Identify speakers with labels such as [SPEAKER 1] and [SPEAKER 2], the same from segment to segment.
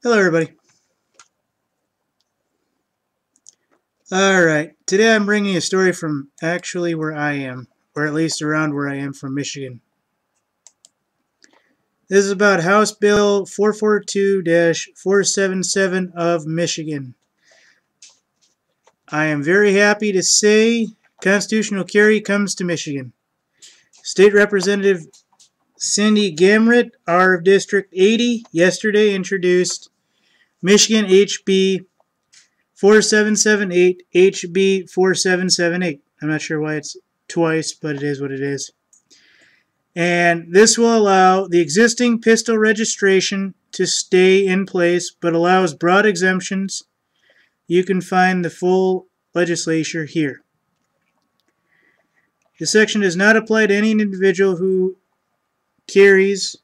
[SPEAKER 1] Hello everybody. Alright, today I'm bringing a story from actually where I am, or at least around where I am from Michigan. This is about House Bill 442-477 of Michigan. I am very happy to say constitutional carry comes to Michigan. State Representative Cindy Gamrett, R of District 80, yesterday introduced Michigan HB 4778, HB 4778. I'm not sure why it's twice, but it is what it is. And this will allow the existing pistol registration to stay in place, but allows broad exemptions. You can find the full legislature here. This section does not apply to any individual who carries,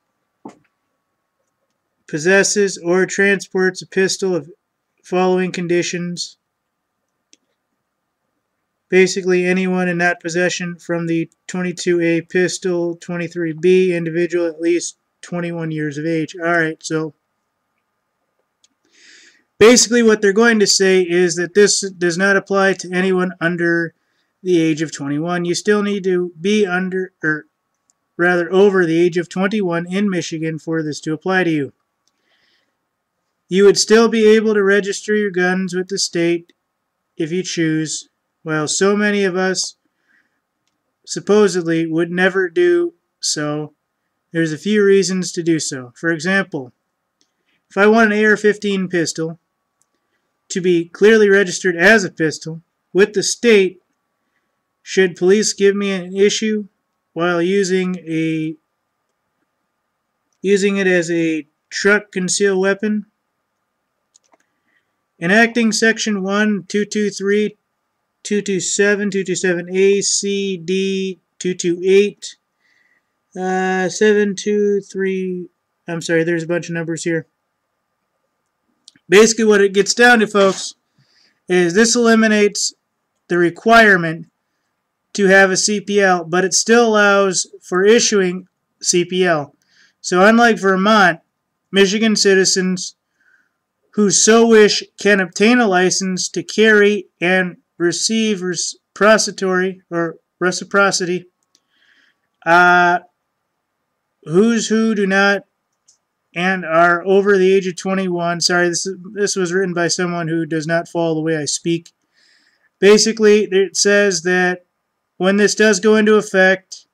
[SPEAKER 1] possesses, or transports a pistol of following conditions. Basically, anyone in that possession from the 22A pistol, 23B individual at least 21 years of age. Alright, so basically what they're going to say is that this does not apply to anyone under the age of 21. You still need to be under, or rather over the age of 21 in Michigan for this to apply to you. You would still be able to register your guns with the state if you choose. Well, so many of us supposedly would never do so. There's a few reasons to do so. For example, if I want an AR-15 pistol to be clearly registered as a pistol with the state, should police give me an issue while using it as a truck concealed weapon? Enacting Section 1, 223, 227, 227A, C, D, 228, 723, I'm sorry, there's a bunch of numbers here. Basically what it gets down to, folks, is this eliminates the requirement to have a CPL, but it still allows for issuing CPL. So unlike Vermont, Michigan citizens who so wish can obtain a license to carry and receive reciprocity, who's who do not and are over the age of 21. Sorry, this was written by someone who does not follow the way I speak. Basically, it says that when this does go into effect,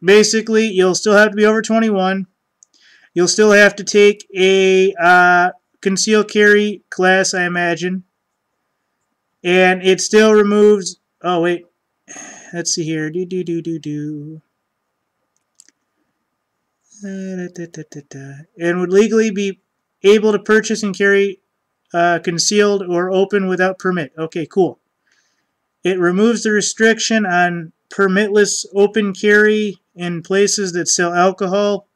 [SPEAKER 1] basically you'll still have to be over 21. You'll still have to take a concealed carry class, I imagine. And it still removes, oh wait, let's see here, and would legally be able to purchase and carry concealed or open without permit. Okay, cool. It removes the restriction on permitless open carry in places that sell alcohol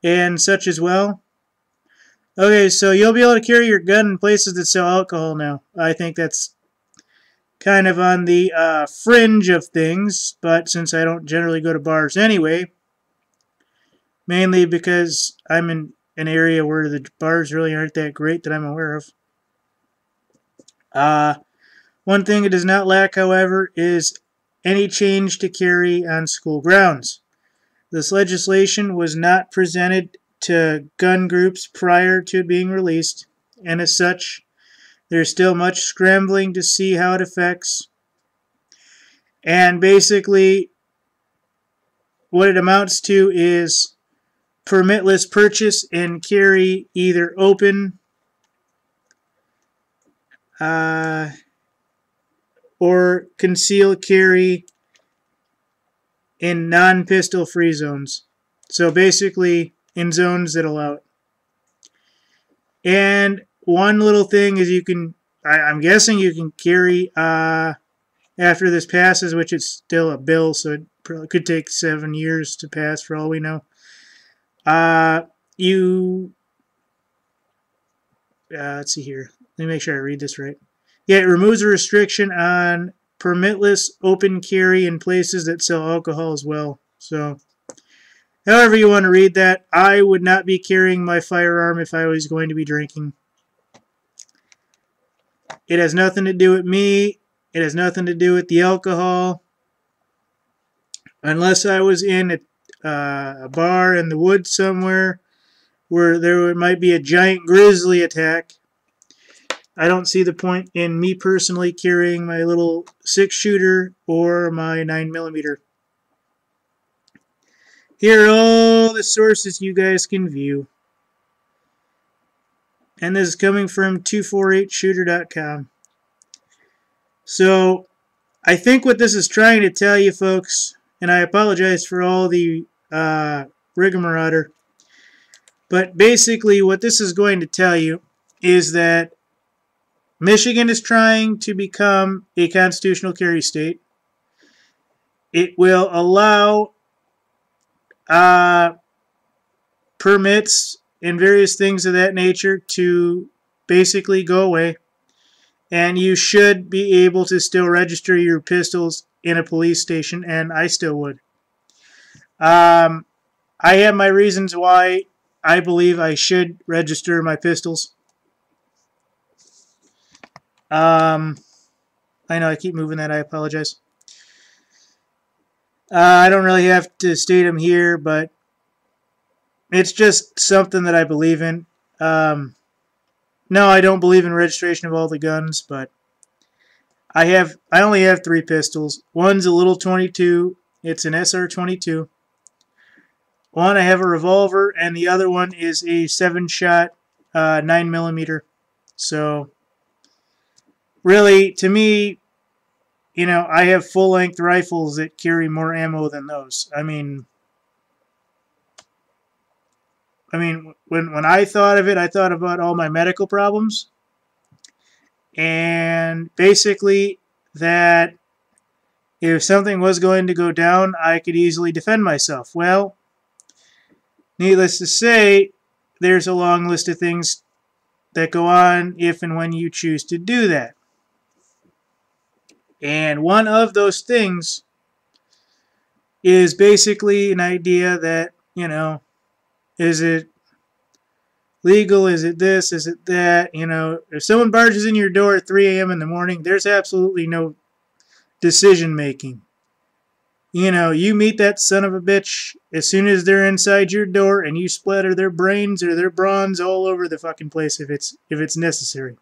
[SPEAKER 1] and such as well. Okay, so you'll be able to carry your gun in places that sell alcohol now. I think that's kind of on the fringe of things, but since I don't generally go to bars anyway, mainly because I'm in an area where the bars really aren't that great that I'm aware of. One thing it does not lack, however, is any change to carry on school grounds. This legislation was not presented to gun groups prior to it being released, and as such, there's still much scrambling to see how it affects. And basically, what it amounts to is permitless purchase and carry either open or concealed carry in non-pistol free zones. So basically, in zones that allow it. And one little thing is you can, I'm guessing you can carry after this passes, which is still a bill, so it probably could take 7 years to pass for all we know. Let's see here. Let me make sure I read this right. Yeah, it removes a restriction on permitless open carry in places that sell alcohol as well. So However you want to read that, I would not be carrying my firearm if I was going to be drinking. It has nothing to do with me. It has nothing to do with the alcohol. Unless I was in a bar in the woods somewhere where there might be a giant grizzly attack, I don't see the point in me personally carrying my little 6-shooter or my 9mm. Here are all the sources you guys can view. And this is coming from 248shooter.com. So, I think what this is trying to tell you folks, and I apologize for all the rigmarole, but basically what this is going to tell you is that Michigan is trying to become a constitutional carry state. It will allow permits and various things of that nature to basically go away. And you should be able to still register your pistols in a police station, and I still would. I have my reasons why I believe I should register my pistols. I know I keep moving that. I apologize. I don't really have to state them here, but it's just something that I believe in. No, I don't believe in registration of all the guns, but I only have 3 pistols. One's a little 22. It's an SR-22. One, I have a revolver, and the other one is a 7-shot 9mm. So, really, to me, you know, I have full-length rifles that carry more ammo than those. I mean, when I thought of it, I thought about all my medical problems. And basically that if something was going to go down, I could easily defend myself. Well, needless to say, there's a long list of things that go on if and when you choose to do that. And one of those things is basically an idea that, you know, is it legal? Is it this? Is it that? You know, if someone barges in your door at 3 a.m. in the morning, there's absolutely no decision making. You know, you meet that son of a bitch as soon as they're inside your door, and you splatter their brains or their bronze all over the fucking place if it's necessary.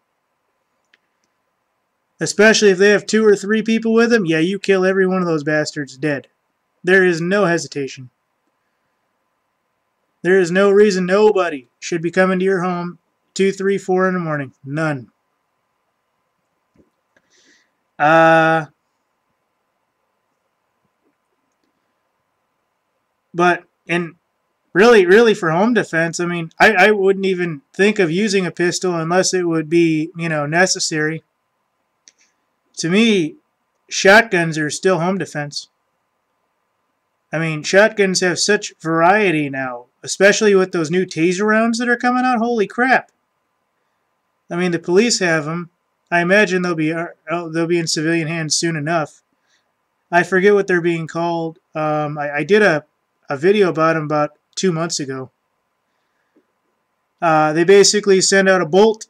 [SPEAKER 1] Especially if they have 2 or 3 people with them, yeah, you kill every one of those bastards dead. There is no hesitation. There is no reason nobody should be coming to your home 2, 3, 4 in the morning. None. But in really for home defense, I mean, I wouldn't even think of using a pistol unless it would be, you know, necessary. To me, shotguns are still home defense. I mean, shotguns have such variety now, especially with those new taser rounds that are coming out. Holy crap. I mean, the police have them. I imagine they'll be in civilian hands soon enough. I forget what they're being called. I did a video about them about 2 months ago. They basically send out a bolt,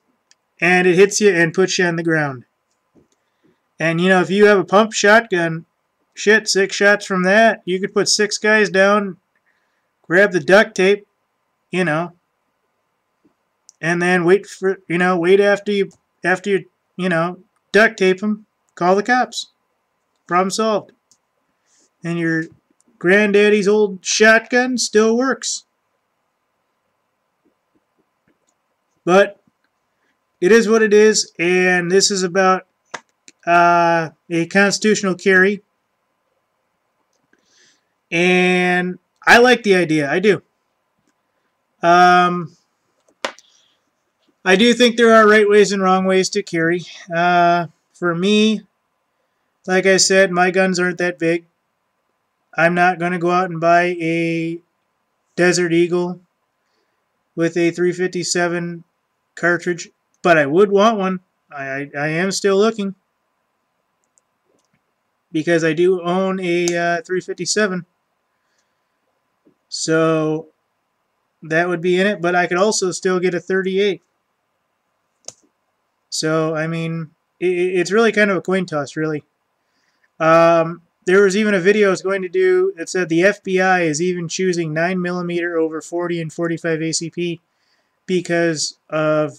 [SPEAKER 1] and it hits you and puts you on the ground. And, you know, if you have a pump shotgun, shit, 6 shots from that, you could put 6 guys down, grab the duct tape, you know, and then wait after you, you know, duct tape them, call the cops. Problem solved. And your granddaddy's old shotgun still works. But it is what it is, and this is about a constitutional carry. And I like the idea. I do. I do think there are right ways and wrong ways to carry. For me, like I said, my guns aren't that big. I'm not going to go out and buy a Desert Eagle with a 357 cartridge, but I would want one. I am still looking because I do own a 357. So that would be in it, but I could also still get a 38. So, I mean, it's really kind of a coin toss, really. There was even a video I was going to do that said the FBI is even choosing 9mm over 40 and 45 ACP because of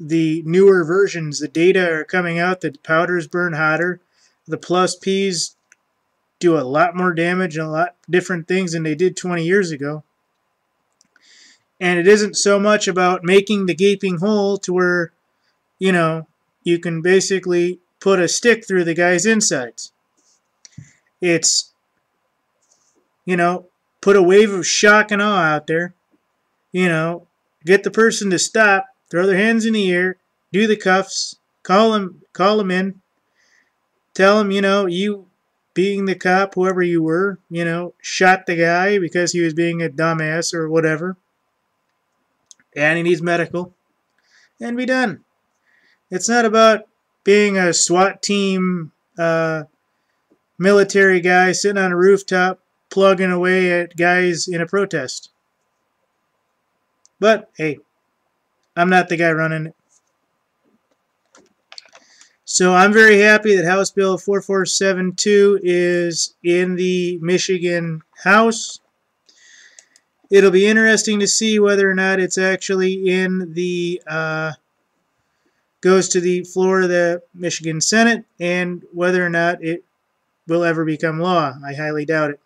[SPEAKER 1] the newer versions. The data are coming out that powders burn hotter. The plus Ps do a lot more damage and a lot different things than they did 20 years ago. And it isn't so much about making the gaping hole to where, you know, you can basically put a stick through the guy's insides. It's, you know, put a wave of shock and awe out there, you know, get the person to stop, throw their hands in the air, do the cuffs, call them in, tell them, you know, you being the cop, whoever you were, you know, shot the guy because he was being a dumbass or whatever, and he needs medical, and be done. It's not about being a SWAT team military guy sitting on a rooftop plugging away at guys in a protest. But, hey, I'm not the guy running it. So I'm very happy that House Bill 4472 is in the Michigan House. It'll be interesting to see whether or not it's actually in the goes to the floor of the Michigan Senate and whether or not it will ever become law. I highly doubt it.